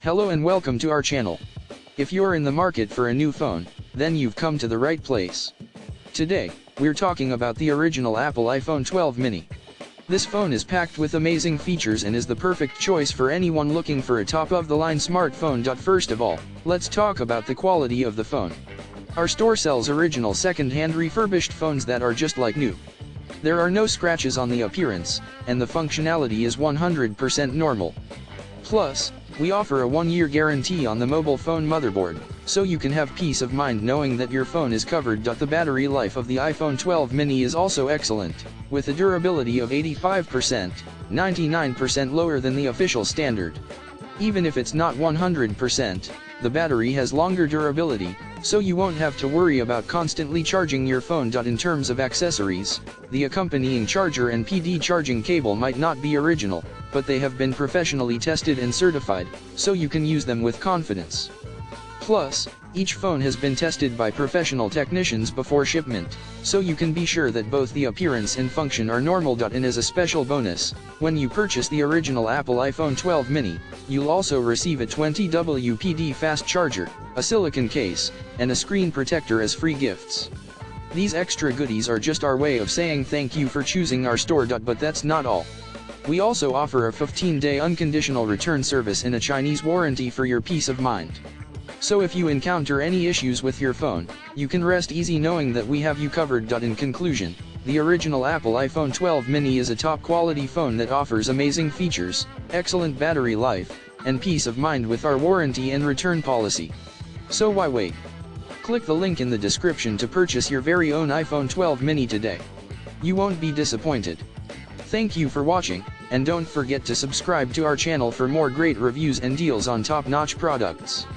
Hello and welcome to our channel. If you're in the market for a new phone, then you've come to the right place. Today, we're talking about the original Apple iPhone 12 mini. This phone is packed with amazing features and is the perfect choice for anyone looking for a top-of-the-line smartphone. First of all, let's talk about the quality of the phone. Our store sells original second-hand refurbished phones that are just like new. There are no scratches on the appearance, and the functionality is 100% normal. Plus, we offer a 1-year guarantee on the mobile phone motherboard, so you can have peace of mind knowing that your phone is covered. The battery life of the iPhone 12 mini is also excellent, with a durability of 85%, 99% lower than the official standard. Even if it's not 100%, the battery has longer durability, so you won't have to worry about constantly charging your phone. In terms of accessories, the accompanying charger and PD charging cable might not be original, but they have been professionally tested and certified, so you can use them with confidence. Plus, each phone has been tested by professional technicians before shipment, so you can be sure that both the appearance and function are normal. And as a special bonus, when you purchase the original Apple iPhone 12 mini, you'll also receive a 20W PD fast charger, a silicone case, and a screen protector as free gifts. These extra goodies are just our way of saying thank you for choosing our store. But that's not all. We also offer a 15-day unconditional return service and a Chinese warranty for your peace of mind. So if you encounter any issues with your phone, you can rest easy knowing that we have you covered. In conclusion, the original Apple iPhone 12 mini is a top-quality phone that offers amazing features, excellent battery life, and peace of mind with our warranty and return policy. So why wait? Click the link in the description to purchase your very own iPhone 12 mini today. You won't be disappointed. Thank you for watching, and don't forget to subscribe to our channel for more great reviews and deals on top-notch products.